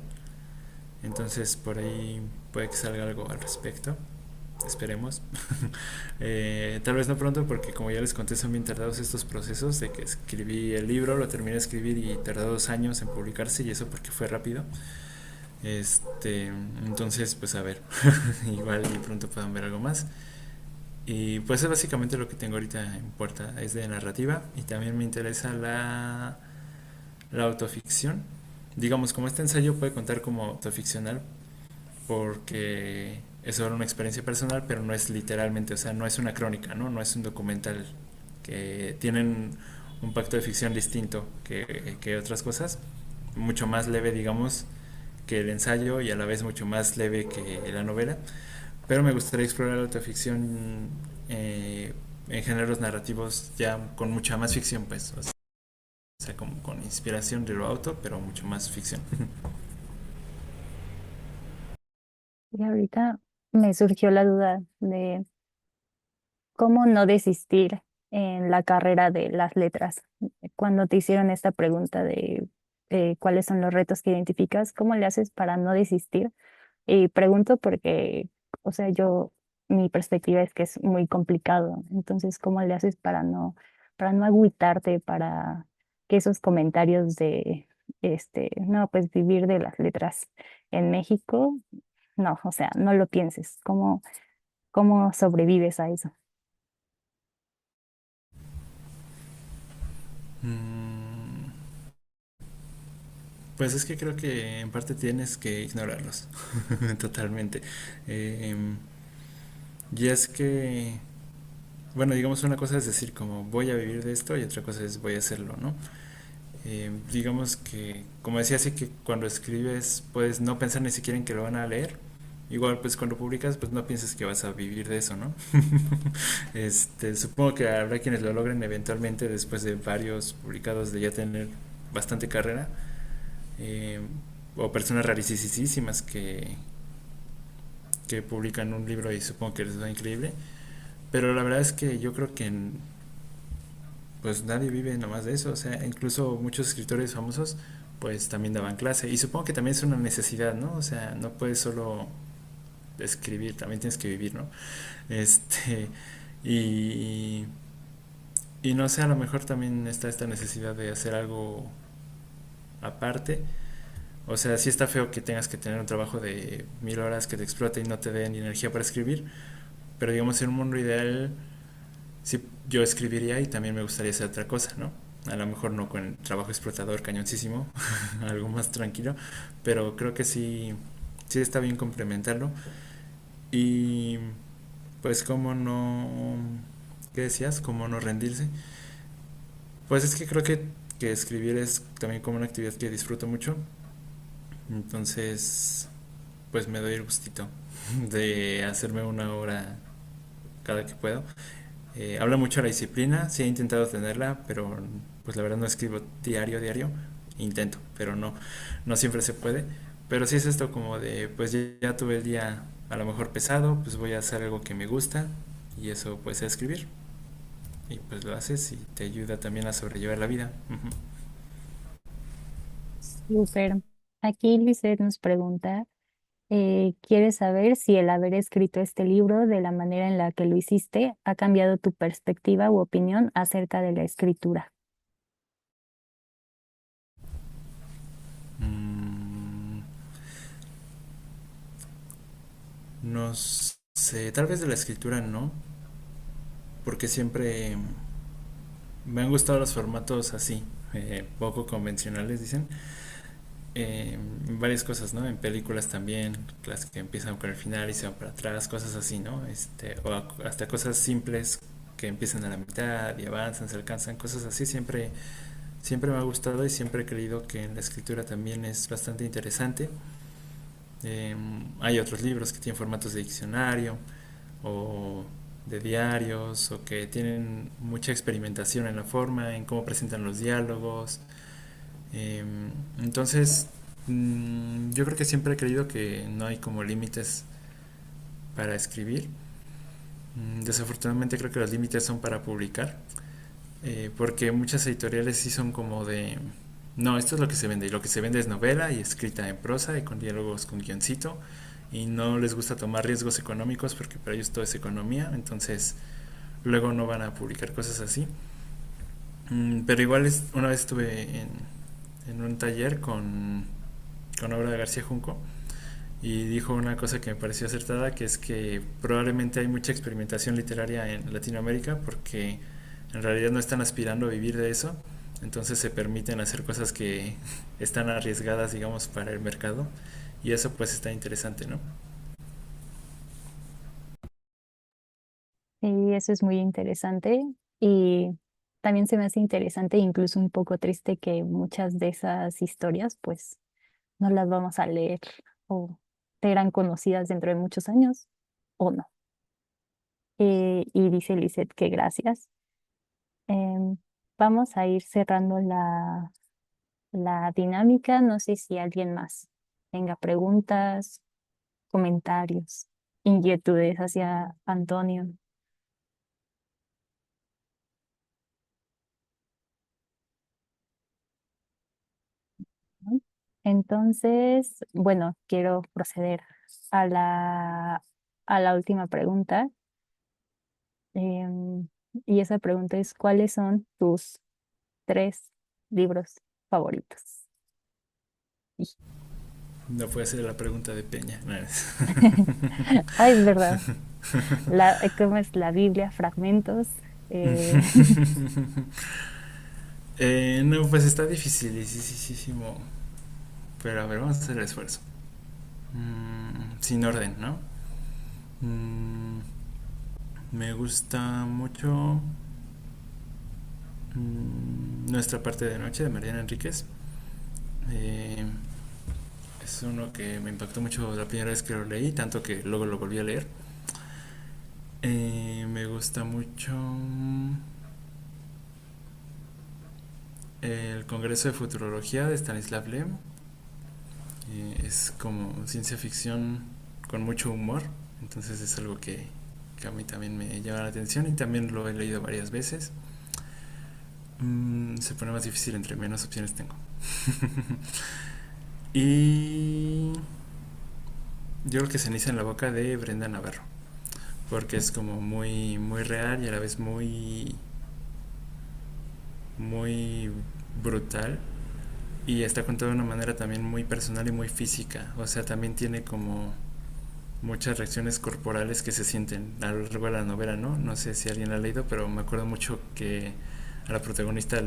Entonces por ahí puede que salga algo al respecto. Esperemos. Tal vez no pronto porque como ya les conté son bien tardados estos procesos de que escribí el libro, lo terminé de escribir y tardó 2 años en publicarse y eso porque fue rápido. Entonces pues a ver, igual y pronto puedan ver algo más. Y pues es básicamente lo que tengo ahorita en puerta, es de narrativa y también me interesa la autoficción. Digamos, como este ensayo puede contar como autoficcional porque es sobre una experiencia personal, pero no es literalmente, o sea, no es una crónica, ¿no? No es un documental, que tienen un pacto de ficción distinto que otras cosas, mucho más leve, digamos, que el ensayo y a la vez mucho más leve que la novela, pero me gustaría explorar la autoficción en géneros narrativos ya con mucha más ficción, pues, o sea, como con inspiración de lo auto, pero mucho más ficción. Y ahorita me surgió la duda de cómo no desistir en la carrera de las letras. Cuando te hicieron esta pregunta de cuáles son los retos que identificas, ¿cómo le haces para no desistir? Y pregunto porque, o sea, mi perspectiva es que es muy complicado. Entonces, ¿cómo le haces para no agüitarte, para que esos comentarios de, no, pues vivir de las letras en México, no, o sea, no lo pienses. ¿Cómo sobrevives a eso? Mm, pues es que creo que en parte tienes que ignorarlos totalmente. Eh, y es que, bueno, digamos una cosa es decir como voy a vivir de esto y otra cosa es voy a hacerlo, ¿no? Digamos que, como decía, así que cuando escribes puedes no pensar ni siquiera en que lo van a leer. Igual, pues cuando publicas, pues no pienses que vas a vivir de eso, ¿no? Supongo que habrá quienes lo logren eventualmente después de varios publicados de ya tener bastante carrera. eh, o personas rarísimas que publican un libro y supongo que les va increíble. Pero la verdad es que yo creo que pues nadie vive nomás de eso, o sea, incluso muchos escritores famosos pues también daban clase y supongo que también es una necesidad, ¿no? O sea, no puedes solo escribir, también tienes que vivir, ¿no? Este, y, y no sé, a lo mejor también está esta necesidad de hacer algo aparte. O sea, sí está feo que tengas que tener un trabajo de 1000 horas que te explote y no te dé ni energía para escribir, pero digamos en un mundo ideal sí, yo escribiría y también me gustaría hacer otra cosa, ¿no? A lo mejor no con el trabajo explotador cañoncísimo, algo más tranquilo, pero creo que sí, sí está bien complementarlo. Y pues cómo no, ¿qué decías? ¿Cómo no rendirse? Pues es que creo que escribir es también como una actividad que disfruto mucho, entonces pues me doy el gustito de hacerme una hora cada que puedo. Habla mucho de la disciplina, sí he intentado tenerla, pero pues la verdad no escribo diario, intento, pero no siempre se puede. Pero sí es esto como de, pues ya tuve el día a lo mejor pesado, pues voy a hacer algo que me gusta y eso pues es escribir. Y pues lo haces y te ayuda también a sobrellevar la vida. Ujú. Súper. Aquí Lisette nos pregunta, ¿quieres saber si el haber escrito este libro de la manera en la que lo hiciste ha cambiado tu perspectiva u opinión acerca de la escritura? Mm, no sé, tal vez de la escritura no, porque siempre me han gustado los formatos así, poco convencionales, dicen. Varias cosas, ¿no? En películas también, las que empiezan con el final y se van para atrás, cosas así, ¿no? Hasta cosas simples que empiezan a la mitad y avanzan, se alcanzan, cosas así. Siempre me ha gustado y siempre he creído que en la escritura también es bastante interesante. Hay otros libros que tienen formatos de diccionario o de diarios o que tienen mucha experimentación en la forma, en cómo presentan los diálogos. Eh, entonces, yo creo que siempre he creído que no hay como límites para escribir. Desafortunadamente creo que los límites son para publicar, porque muchas editoriales sí son como de, no, esto es lo que se vende, y lo que se vende es novela y escrita en prosa y con diálogos con guioncito, y no les gusta tomar riesgos económicos porque para ellos todo es economía, entonces luego no van a publicar cosas así. Pero igual una vez estuve en un taller con obra de García Junco y dijo una cosa que me pareció acertada, que es que probablemente hay mucha experimentación literaria en Latinoamérica porque en realidad no están aspirando a vivir de eso, entonces se permiten hacer cosas que están arriesgadas, digamos, para el mercado y eso pues está interesante, ¿no? Y eso es muy interesante y también se me hace interesante e incluso un poco triste que muchas de esas historias pues no las vamos a leer o serán conocidas dentro de muchos años. o no. Y dice Lisette que gracias. Em, Vamos a ir cerrando la dinámica. No sé si alguien más tenga preguntas, comentarios, inquietudes hacia Antonio. ¿No? Entonces, bueno, quiero proceder a la última pregunta. Em, y esa pregunta es, ¿cuáles son tus tres libros favoritos? Y- No puede ser la pregunta de Peña. No, Ay, es verdad. ¿Cómo es la Biblia? Fragmentos. eh, No, pues está dificilísimo. Pero a ver, vamos a hacer el esfuerzo. Sin orden, ¿no? Mm, Me gusta mucho Nuestra parte de noche de Mariana Enríquez. Eh, es uno que me impactó mucho la primera vez que lo leí, tanto que luego lo volví a leer. Me gusta mucho el Congreso de Futurología de Stanislav Lem. Es como ciencia ficción con mucho humor, entonces es algo que a mí también me llama la atención y también lo he leído varias veces. Se pone más difícil entre menos opciones tengo. Y yo creo que Ceniza en la boca de Brenda Navarro, porque es como muy real y a la vez muy brutal y está contado de una manera también muy personal y muy física, o sea, también tiene como muchas reacciones corporales que se sienten a lo largo de la novela, ¿no? No sé si alguien la ha leído, pero me acuerdo mucho que a la protagonista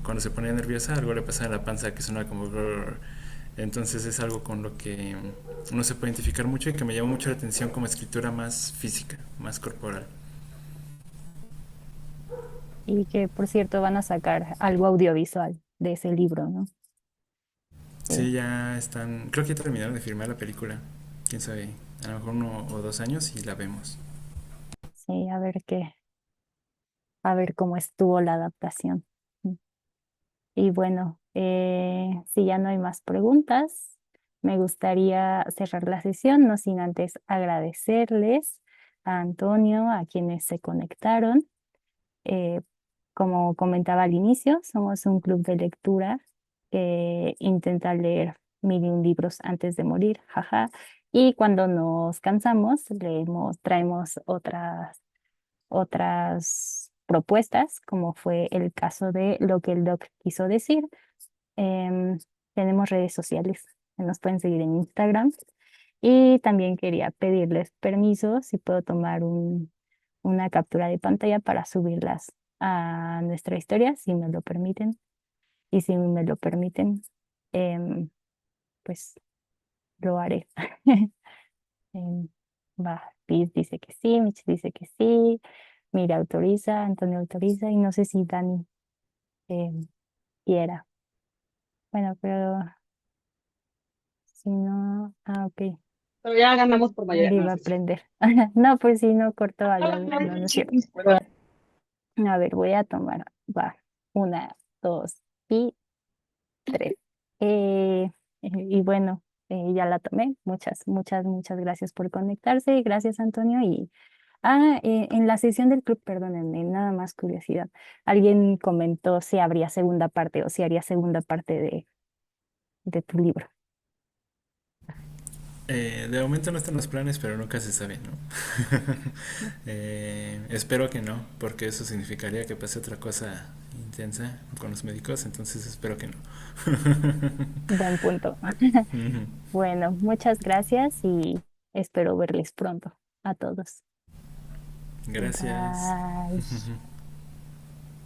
cuando se ponía nerviosa algo le pasaba en la panza que suena como grrr. Entonces es algo con lo que uno se puede identificar mucho y que me llamó mucho la atención como escritura más física, más corporal. y que, por cierto, van a sacar algo audiovisual de ese libro, ¿no? Sí, Sí, ya están, creo que ya terminaron de filmar la película, quién sabe, a lo mejor 1 o 2 años y la vemos. sí, a ver cómo estuvo la adaptación. Y bueno, si ya no hay más preguntas, me gustaría cerrar la sesión, no sin antes agradecerles a Antonio, a quienes se conectaron. Eh, Como comentaba al inicio, somos un club de lectura que intenta leer 1.001 libros antes de morir, jaja. Y cuando nos cansamos, traemos otras propuestas, como fue el caso de Lo que el doc quiso decir. Em, Tenemos redes sociales, nos pueden seguir en Instagram. Y también quería pedirles permiso si puedo tomar una captura de pantalla para subirlas a nuestra historia, si me lo permiten. Y si me lo permiten, em, pues lo haré. Em, Piz dice que sí, Mitch dice que sí, Mira autoriza, Antonio autoriza y no sé si Dani em, quiera. Bueno, pero si no, ok, Pero ya ganamos por mayoría. le No, iba a sí, sí. aprender. No, pues si no corto algo, no, no es cierto. A ver, voy a tomar, va, 1, 2 y 3. Y bueno, ya la tomé. Muchas gracias por conectarse. Gracias, Antonio. En la sesión del club, perdónenme, nada más curiosidad. Alguien comentó si habría segunda parte o si haría segunda parte de tu libro. De momento no están los planes, pero nunca se sabe, ¿no? Espero que no, porque eso significaría que pase otra cosa intensa con los médicos, entonces espero que no. Buen punto. Bueno, muchas gracias y espero verles pronto a todos. Gracias. Bye.